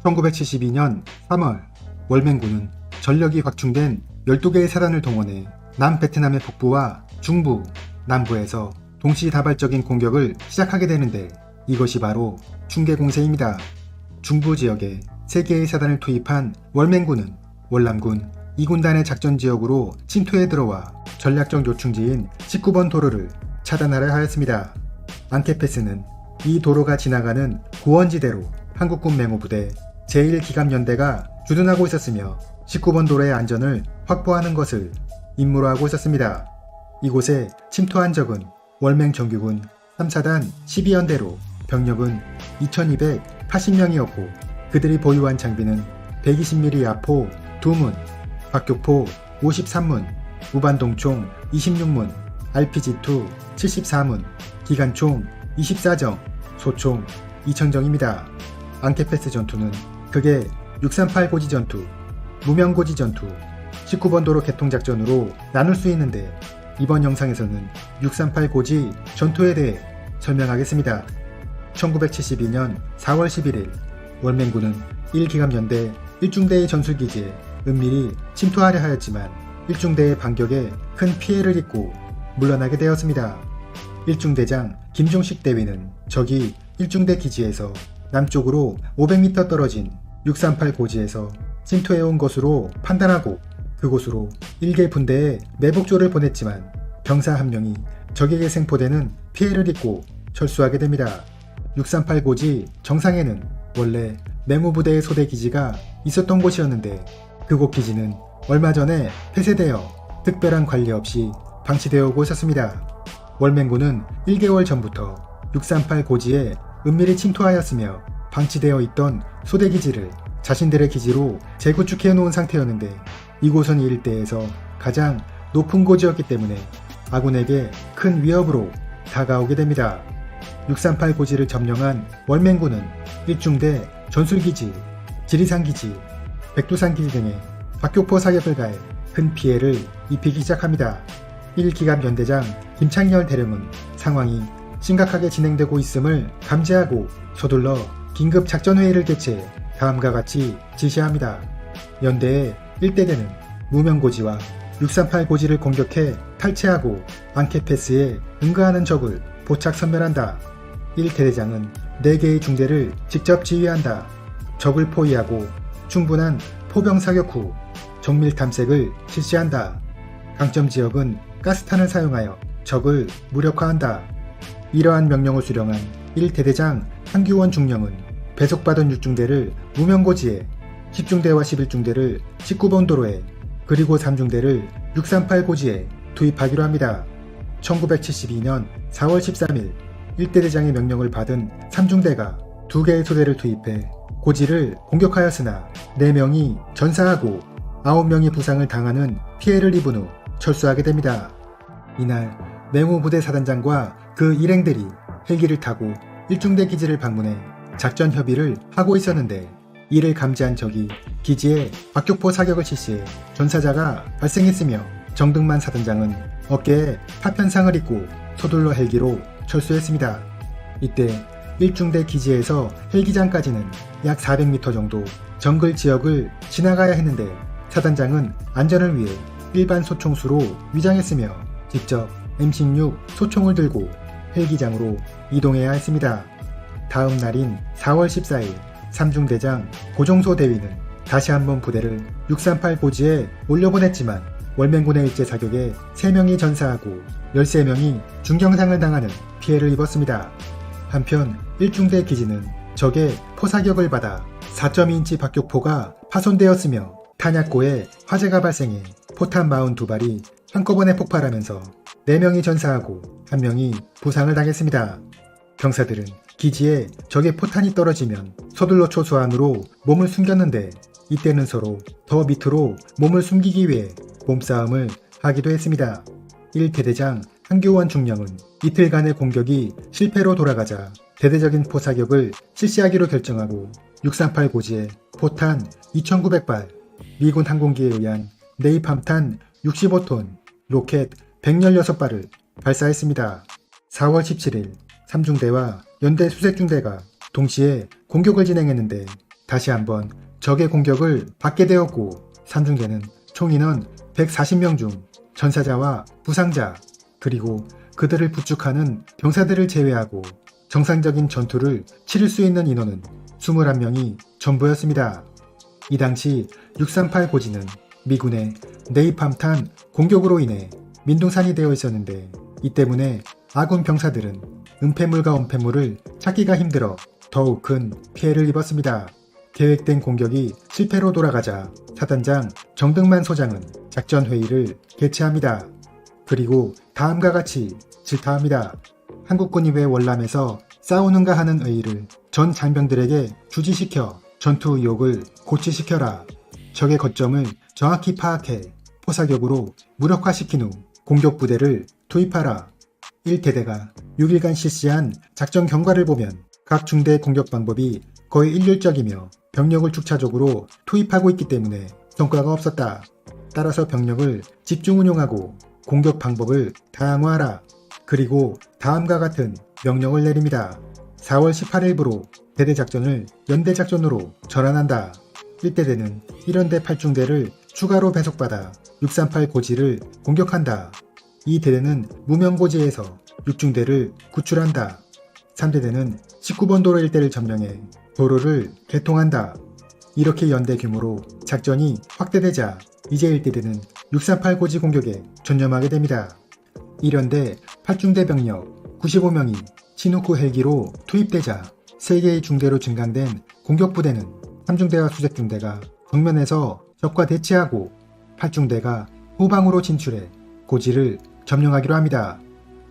1972년 3월 월맹군은 전력이 확충된 12개의 사단을 동원해 남베트남의 북부와 중부, 남부에서 동시다발적인 공격을 시작하게 되는데 이것이 바로 충계공세입니다. 중부 지역에 3개의 사단을 투입한 월맹군은 월남군 2군단의 작전지역으로 침투해 들어와 전략적 요충지인 19번 도로를 차단하려 하였습니다. 앙케패스는 이 도로가 지나가는 고원지대로 한국군 맹호부대 제1기갑연대가 주둔하고 있었으며 19번 도로의 안전을 확보하는 것을 임무로 하고 있었습니다. 이곳에 침투한 적은 월맹 정규군 3사단 12연대로 병력은 2280명이었고 그들이 보유한 장비는 120mm 야포 2문, 박격포 53문, 무반동총 26문, RPG-2 74문, 기관총 24정, 소총 2000정입니다. 앙케패스 전투는 크게 638 고지 전투, 무명 고지 전투, 19번 도로 개통작전으로 나눌 수 있는데 이번 영상에서는 638 고지 전투에 대해 설명하겠습니다. 1972년 4월 11일 월맹군은 1기갑연대 1중대의 전술기지에 은밀히 침투하려 하였지만 1중대의 반격에 큰 피해를 입고 물러나게 되었습니다. 1중대장 김종식 대위는 적이 1중대 기지에서 남쪽으로 500m 떨어진 638 고지에서 침투해온 것으로 판단하고 그곳으로 1개 분대에 매복조를 보냈지만 병사 한 명이 적에게 생포되는 피해를 입고 철수하게 됩니다. 638 고지 정상에는 원래 맹호부대의 소대기지가 있었던 곳이었는데 그곳 기지는 얼마 전에 폐쇄되어 특별한 관리 없이 방치되어 오고 있었습니다. 월맹군은 1개월 전부터 638 고지에 은밀히 침투하였으며 방치되어 있던 소대기지를 자신들의 기지로 재구축해 놓은 상태였는데 이곳은 이 일대에서 가장 높은 고지였기 때문에 아군에게 큰 위협으로 다가오게 됩니다. 638 고지를 점령한 월맹군은 1중대 전술기지, 지리산기지, 백두산기지 등의 박격포 사격을 가해 큰 피해를 입히기 시작합니다. 1기갑 연대장 김창열 대령은 상황이 심각하게 진행되고 있음을 감지하고 서둘러 긴급 작전회의를 개최해 다음과 같이 지시합니다. 연대의 1대대는 무명고지와 638 고지를 공격해 탈취하고 앙케패스에 응가하는 적을 포착 섬멸한다. 1대대장은 4개의 중대를 직접 지휘한다. 적을 포위하고 충분한 포병 사격 후 정밀 탐색을 실시한다. 강점 지역은 가스탄을 사용하여 적을 무력화한다. 이러한 명령을 수령한 1대대장 한규원 중령은 배속받은 6중대를 무명고지에 10중대와 11중대를 19번 도로에 그리고 3중대를 638 고지에 투입하기로 합니다. 1972년 4월 13일 1대대장의 명령을 받은 3중대가 2개의 소대를 투입해 고지를 공격하였으나 4명이 전사하고 9명이 부상을 당하는 피해를 입은 후 철수하게 됩니다. 이날 맹호부대 사단장과 그 일행들이 헬기를 타고 1중대 기지를 방문해 작전 협의를 하고 있었는데 이를 감지한 적이 기지에 박격포 사격을 실시해 전사자가 발생했으며 정등만 사단장은 어깨에 파편상을 입고 서둘러 헬기로 철수했습니다. 이때 1중대 기지에서 헬기장까지는 약 400m 정도 정글 지역을 지나가야 했는데 사단장은 안전을 위해 일반 소총수로 위장했으며 직접 M16 소총을 들고 헬기장으로 이동해야 했습니다. 다음 날인 4월 14일 3중대장 고종소 대위는 다시 한번 부대를 638 고지에 올려보냈지만 월맹군의 일제 사격에 3명이 전사하고 13명이 중경상을 당하는 피해를 입었습니다. 한편 1중대 기지는 적의 포사격을 받아 4.2인치 박격포가 파손되었으며 탄약고에 화재가 발생해 포탄 42발이 한꺼번에 폭발하면서 4명이 전사하고 1명이 부상을 당했습니다. 병사들은 기지에 적의 포탄이 떨어지면 서둘러 초소 안으로 몸을 숨겼는데 이때는 서로 더 밑으로 몸을 숨기기 위해 몸싸움을 하기도 했습니다. 1대대장 한교원 중령은 이틀간의 공격이 실패로 돌아가자 대대적인 포사격을 실시하기로 결정하고 638 고지에 포탄 2900발, 미군 항공기에 의한 네이팜탄 65톤, 로켓 116발을 발사했습니다. 4월 17일 3중대와 연대 수색중대가 동시에 공격을 진행했는데 다시 한번 적의 공격을 받게 되었고, 삼중대는 총 인원 140명 중 전사자와 부상자, 그리고 그들을 부축하는 병사들을 제외하고 정상적인 전투를 치를 수 있는 인원은 21명이 전부였습니다. 이 당시 638 고지는 미군의 네이팜탄 공격으로 인해 민둥산이 되어 있었는데, 이 때문에 아군 병사들은 은폐물과 원폐물을 찾기가 힘들어 더욱 큰 피해를 입었습니다. 계획된 공격이 실패로 돌아가자 사단장 정등만 소장은 작전 회의를 개최합니다. 그리고 다음과 같이 질타합니다. 한국군이 왜 월남에서 싸우는가 하는 의의를 전 장병들에게 주지시켜 전투 의욕을 고취시켜라. 적의 거점을 정확히 파악해 포사격으로 무력화시킨 후 공격 부대를 투입하라. 1대대가 6일간 실시한 작전 경과를 보면 각 중대의 공격 방법이 거의 일률적이며 병력을 축차적으로 투입하고 있기 때문에 성과가 없었다. 따라서 병력을 집중 운용하고 공격 방법을 다양화하라. 그리고 다음과 같은 명령을 내립니다. 4월 18일부로 대대작전을 연대작전으로 전환한다. 1대대는 1연대 8중대를 추가로 배속받아 638 고지를 공격한다. 2대대는 무명고지에서 6중대를 구출한다. 3대대는 19번 도로 일대를 점령해 도로를 개통한다. 이렇게 연대 규모로 작전이 확대되자 이제 1대대는 638 고지 공격에 전념하게 됩니다. 1연대 8중대 병력 95명이 치누크 헬기로 투입되자 3개의 중대로 증강된 공격부대는 3중대와 수색중대가 정면에서 적과 대치하고 8중대가 후방으로 진출해 고지를 점령하기로 합니다.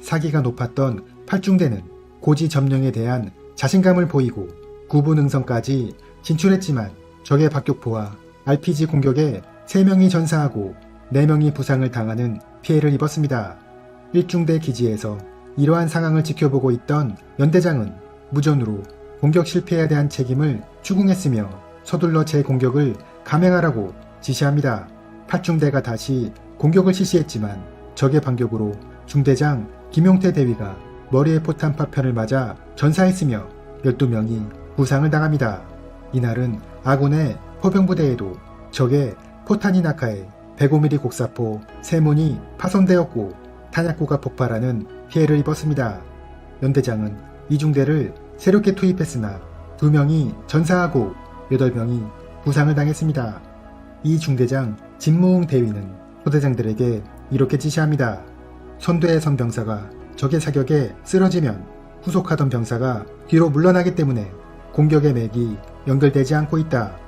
사기가 높았던 8중대는 고지 점령에 대한 자신감을 보이고 구부능선까지 진출했지만 적의 박격포와 RPG 공격에 3명이 전사하고 4명이 부상을 당하는 피해를 입었습니다. 1중대 기지에서 이러한 상황을 지켜보고 있던 연대장은 무전으로 공격 실패에 대한 책임을 추궁했으며 서둘러 재공격을 감행하라고 지시합니다. 8중대가 다시 공격을 실시했지만 적의 반격으로 중대장 김용태 대위가 머리에 포탄 파편을 맞아 전사했으며 12명이 부상을 당합니다. 이날은 아군의 포병부대에도 적의 포탄이 낙하해 105mm 곡사포 3문이 파손되었고 탄약고가 폭발하는 피해를 입었습니다. 연대장은 이중대를 새롭게 투입했으나 2명이 전사하고 8명이 부상을 당했습니다. 이 중대장 진무웅 대위는 소대장들에게 이렇게 지시합니다. 선대의 선병사가 적의 사격에 쓰러지면 후속하던 병사가 뒤로 물러나기 때문에 공격의 맥이 연결되지 않고 있다.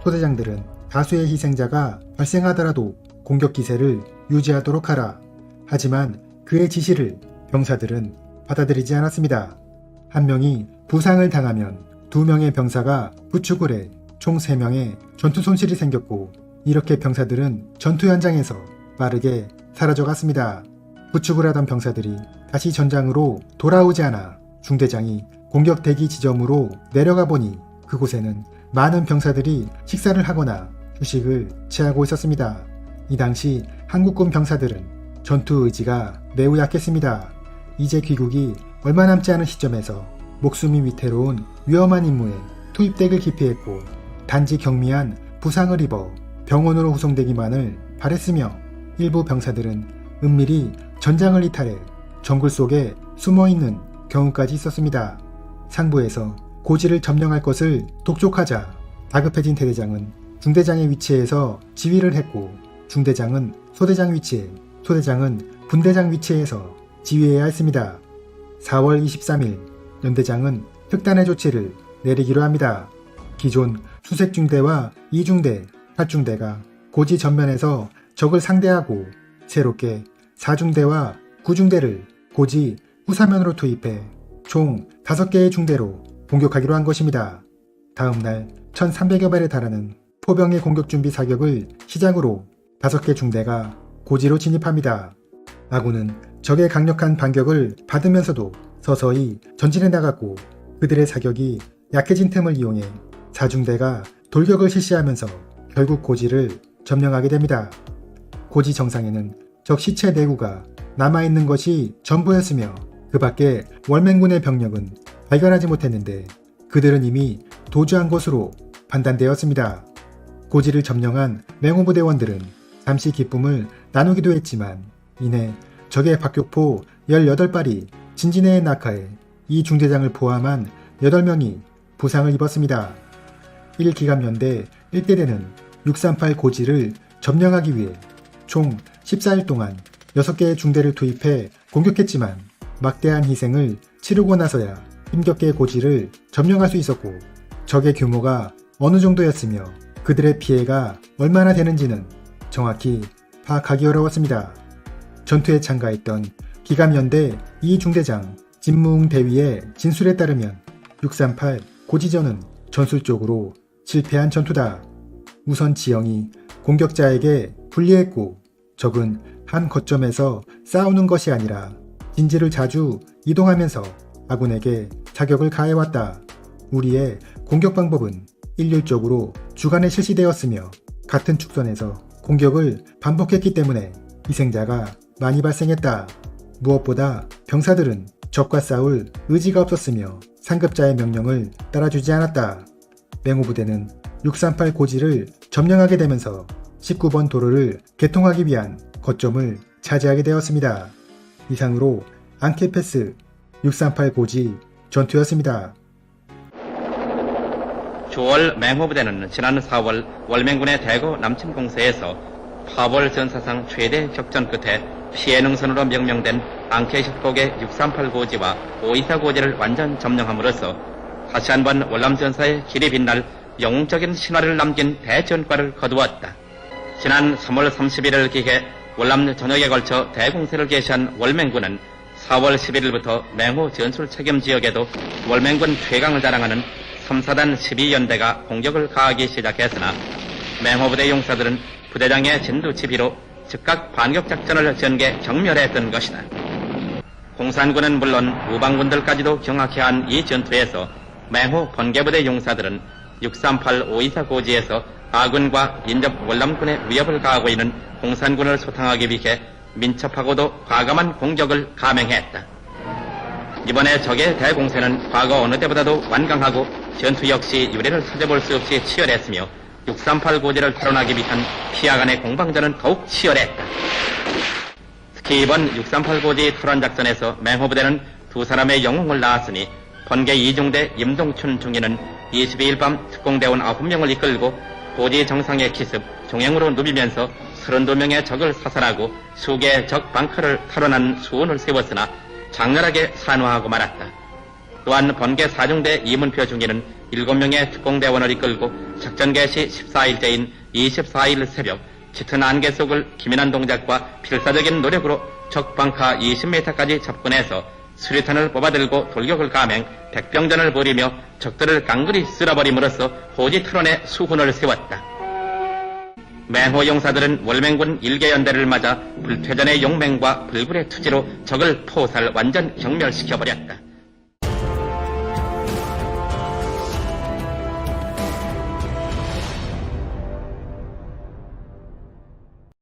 소대장들은 다수의 희생자가 발생하더라도 공격 기세를 유지하도록 하라. 하지만 그의 지시를 병사들은 받아들이지 않았습니다. 한 명이 부상을 당하면 2명의 병사가 부축을 해 총 3명의 전투 손실이 생겼고, 이렇게 병사들은 전투 현장에서 빠르게 사라져갔습니다. 부축을 하던 병사들이 다시 전장으로 돌아오지 않아 중대장이 공격 대기 지점으로 내려가 보니 그곳에는 많은 병사들이 식사를 하거나 휴식을 취하고 있었습니다. 이 당시 한국군 병사들은 전투 의지가 매우 약했습니다. 이제 귀국이 얼마 남지 않은 시점에서 목숨이 위태로운 위험한 임무에 투입되길 기피했고, 단지 경미한 부상을 입어 병원으로 후송되기만을 바랬으며, 일부 병사들은 은밀히 전장을 이탈해 정글 속에 숨어있는 경우까지 있었습니다. 상부에서 고지를 점령할 것을 독촉하자 다급해진 대대장은 중대장의 위치에서 지휘를 했고, 중대장은 소대장 위치에, 소대장은 분대장 위치에서 지휘해야 했습니다. 4월 23일 연대장은 특단의 조치를 내리기로 합니다. 기존 수색중대와 2중대, 8중대가 고지 전면에서 적을 상대하고 새롭게 4중대와 9중대를 고지 후사면으로 투입해 총 5개의 중대로 공격하기로 한 것입니다. 다음날 1300여 발에 달하는 포병의 공격준비 사격을 시작으로 5개 중대가 고지로 진입합니다. 아군은 적의 강력한 반격을 받으면서도 서서히 전진해 나갔고, 그들의 사격이 약해진 틈을 이용해 4중대가 돌격을 실시하면서 결국 고지를 점령하게 됩니다. 고지 정상에는 적 시체 내구가 남아있는 것이 전부였으며, 그 밖에 월맹군의 병력은 발견하지 못했는데 그들은 이미 도주한 것으로 판단되었습니다. 고지를 점령한 맹호부대원들은 잠시 기쁨을 나누기도 했지만 이내 적의 박격포 18발이 진진해에 낙하해 이 중대장을 포함한 8명이 부상을 입었습니다. 1기갑연대 1대대는 638 고지를 점령하기 위해 총 14일 동안 6개의 중대를 투입해 공격했지만 막대한 희생을 치르고 나서야 힘겹게 고지를 점령할 수 있었고 적의 규모가 어느 정도였으며 그들의 피해가 얼마나 되는지는 정확히 파악하기 어려웠습니다. 전투에 참가했던 기갑연대 2중대장 진무웅 대위의 진술에 따르면 638 고지전은 전술적으로 실패한 전투다. 우선 지형이 공격자에게 불리했고 적은 한 거점에서 싸우는 것이 아니라 진지를 자주 이동하면서 아군에게 자격을 가해왔다. 우리의 공격 방법은 일률적으로 주간에 실시되었으며 같은 축선에서 공격을 반복했기 때문에 희생자가 많이 발생했다. 무엇보다 병사들은 적과 싸울 의지가 없었으며 상급자의 명령을 따라주지 않았다. 맹호부대는 638 고지를 점령하게 되면서 19번 도로를 개통하기 위한 거점을 차지하게 되었습니다. 이상으로 앙케패스 638 고지 전투였습니다. 주월 맹호부대는 지난 4월 월맹군의 대거 남침 공세에서 파벌 전사상 최대 격전 끝에 피해 능선으로 명명된 앙케협곡의 638 고지와 524 고지를 완전 점령함으로써 다시 한번 월남 전사의 길이 빛날 영웅적인 신화를 남긴 대전과를 거두었다. 지난 3월 31일 기해 월남 전역에 걸쳐 대공세를 개시한 월맹군은 4월 11일부터 맹호 전술 책임 지역에도 월맹군 최강을 자랑하는 3사단 12연대가 공격을 가하기 시작했으나 맹호부대 용사들은 부대장의 진두 지휘로 즉각 반격작전을 전개 경멸했던 것이다. 공산군은 물론 우방군들까지도 경악해 한 이 전투에서 맹호 번개부대 용사들은 638 524 고지에서 아군과 인접 월남군의 위협을 가하고 있는 공산군을 소탕하기 위해 민첩하고도 과감한 공격을 감행했다. 이번에 적의 대공세는 과거 어느 때보다도 완강하고 전투 역시 유례를 찾아볼 수 없이 치열했으며 638 고지를 탈환하기 위한 피하 간의 공방전은 더욱 치열했다. 특히 이번 638 고지 탈환 작전에서 맹호부대는 두 사람의 영웅을 낳았으니 번개 2중대 임동춘 중위는 22일 밤 특공대원 9명을 이끌고 고지 정상의 기습, 종행으로 누비면서 32명의 적을 사살하고 수개의 적 벙커를 탈환한 수훈을 세웠으나 장렬하게 산화하고 말았다. 또한 번개 4중대 이문표 중위는 7명의 특공대원을 이끌고 작전 개시 14일째인 24일 새벽 짙은 안개 속을 기민한 동작과 필사적인 노력으로 적 벙커 20m까지 접근해서 수류탄을 뽑아들고 돌격을 감행 백병전을 벌이며 적들을 깡그리 쓸어버림으로써 고지 탈환에 수훈을 세웠다. 맹호 용사들은 월맹군 1개연대를 맞아 불퇴전의 용맹과 불굴의 투지로 적을 포살 완전 경멸시켜버렸다.